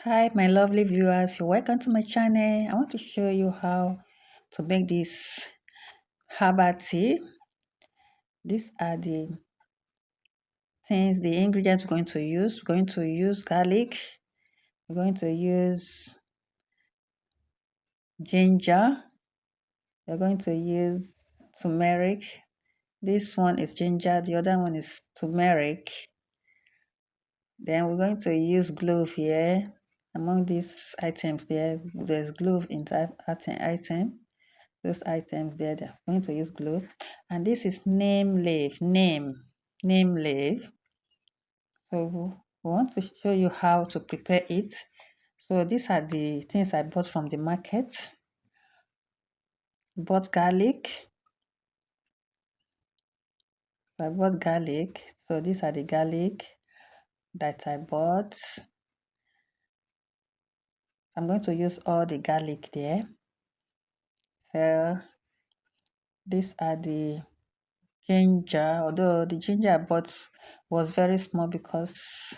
Hi, my lovely viewers. You're welcome to my channel. I want to show you how to make this herbal tea. These are the ingredients we're going to use. We're going to use garlic. We're going to use ginger. We're going to use turmeric. This one is ginger. The other one is turmeric. Then we're going to use clove here. Among these items there's clove in that item. Those items there, they're going to use glue. And this is neem leaf. So we want to show you how to prepare it. So these are the things I bought from the market. Bought garlic. So I bought garlic. So these are the garlic that I bought. I'm going to use all the garlic there. So these are the ginger, although the ginger I bought was very small because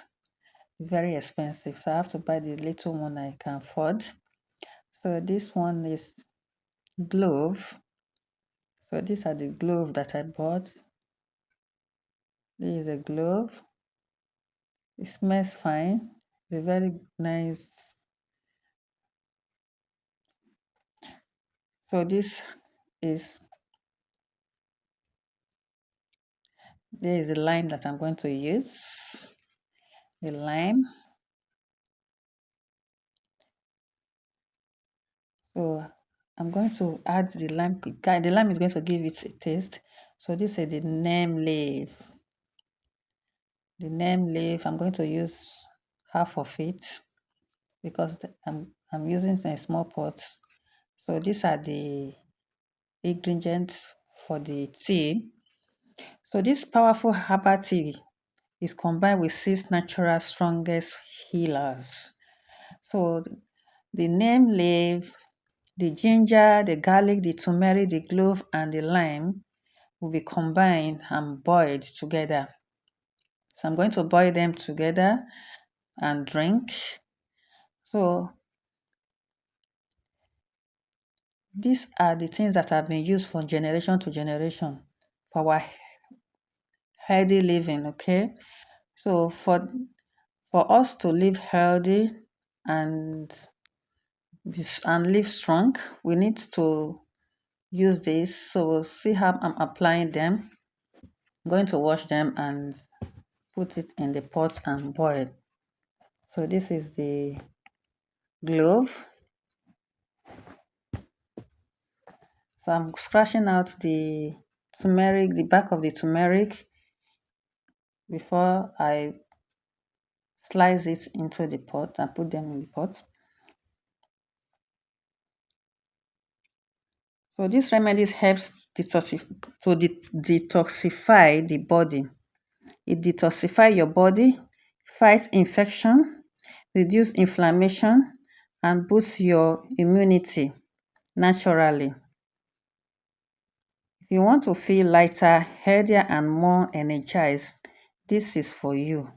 very expensive, so I have to buy the little one I can afford. So this one is glove. So these are the glove that I bought. This is a glove. It smells fine. It's a very nice. So is there is a lime that I'm going to use. The lime. So I'm going to add the lime. The lime is going to give it a taste. So this is the neem leaf. The neem leaf, I'm going to use half of it because I'm using a small pot. So these are the ingredients for the tea. So this powerful herbal tea is combined with 6 natural strongest healers. So the neem leaf, the ginger, the garlic, the turmeric, the clove, and the lime will be combined and boiled together. So I'm going to boil them together and drink. So these are the things that have been used from generation to generation for our healthy living, okay? So for us to live healthy and and live strong, we need to use this. So we'll see how I'm applying them. I'm going to wash them and put it in the pot and boil. So this is the glove. So I'm scratching out the turmeric, the back of the turmeric before I slice it into the pot and put them in the pot. So this remedies helps detoxify the body. It detoxifies your body, fights infection, reduce inflammation, and boosts your immunity naturally. If you want to feel lighter, healthier, and more energized, this is for you.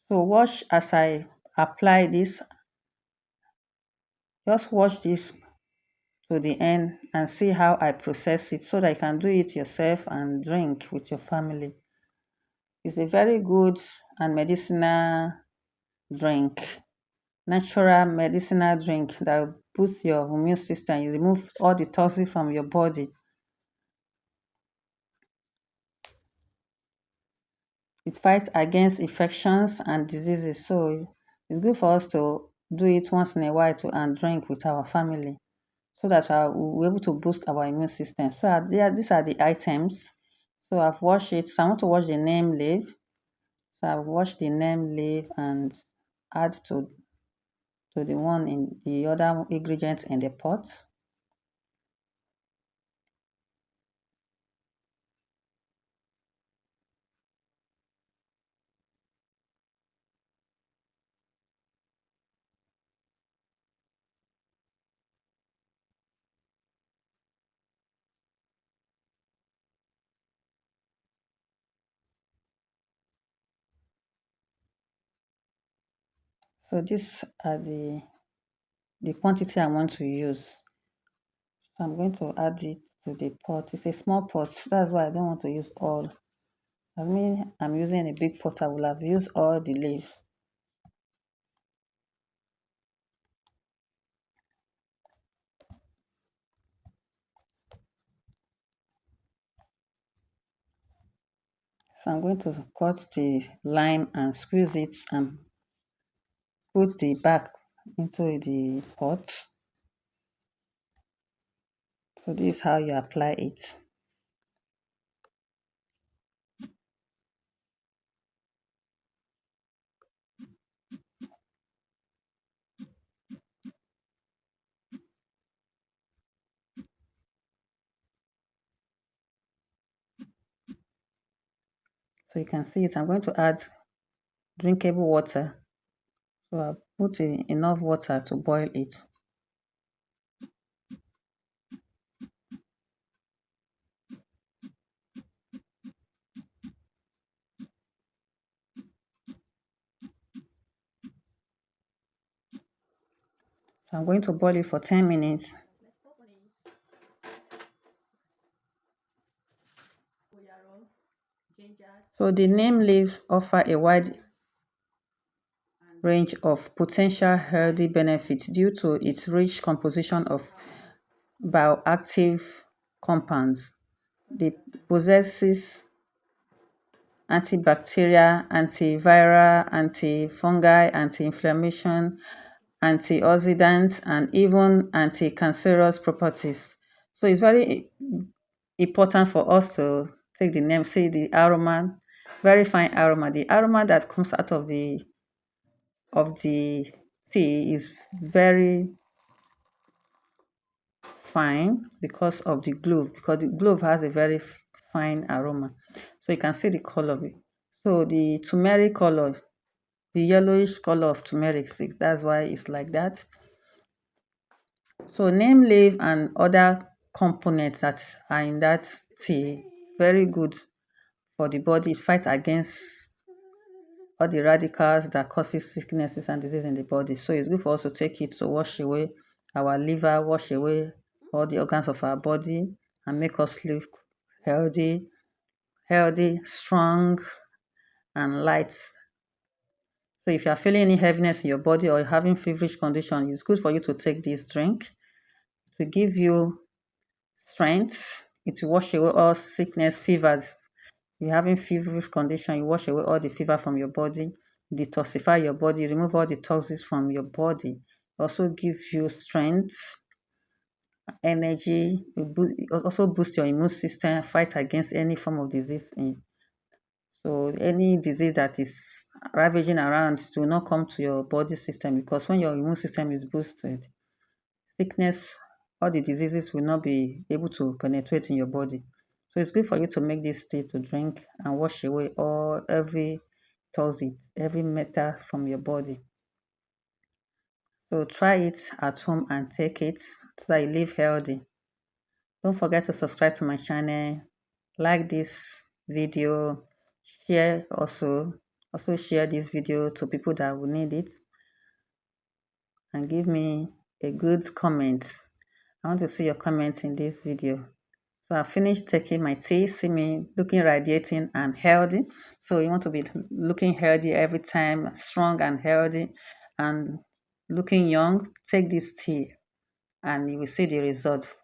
So watch as I apply this. Just watch this to the end and see how I process it so that you can do it yourself and drink with your family. It's a very good and medicinal drink, natural medicinal drink that boosts your immune system. You remove all the toxins from your body. It fights against infections and diseases. So it's good for us to do it once in a while and drink with our family so that we're able to boost our immune system. So these are the items. So I've washed it. So I want to wash the neem leaf. So I've washed the neem leaf and add to the one in the other ingredients in the pot. So these are the quantity I want to use. So I'm going to add it to the pot. It's a small pot. That's why I don't want to use all. I mean, I'm using a big pot. I will have used all the leaves. So I'm going to cut the lime and squeeze it and put the back into the pot. So this is how you apply it. So you can see it. I'm going to add drinkable water. So I put enough water to boil it. So I'm going to boil it for 10 minutes. So the neem leaves offer a wide range of potential healthy benefits due to its rich composition of bioactive compounds. It possesses antibacterial, antiviral, antifungal, anti-inflammation, antioxidant, and even anti-cancerous properties. So it's very important for us to take the name, say the aroma, very fine aroma. The aroma that comes out of the tea is very fine because of the clove, because the clove has a very fine aroma. So you can see the color. So the turmeric color, the yellowish color of turmeric, that's why it's like that. So neem leaf and other components that are in that tea, very good for the body, fight against all the radicals that causes sicknesses and disease in the body. So it's good for us to take it to wash away our liver, wash away all the organs of our body, and make us live healthy, strong, and light. So if you are feeling any heaviness in your body or having feverish condition, it's good for you to take this drink. It will give you strength. It will wash away all sickness, fevers. If you're having feverish condition, you wash away all the fever from your body, detoxify your body, remove all the toxins from your body. Also give you strength, energy. It also boost your immune system, fight against any form of disease. So any disease that is ravaging around will not come to your body system, because when your immune system is boosted, sickness, all the diseases will not be able to penetrate in your body. So it's good for you to make this tea to drink and wash away every toxin, every metal from your body. So try it at home and take it so that you live healthy. Don't forget to subscribe to my channel, like this video, share also share this video to people that will need it, and give me a good comment. I want to see your comments in this video. So I finished taking my tea. See me looking radiating and healthy. So you want to be looking healthy every time, strong and healthy, and looking young. Take this tea and you will see the result.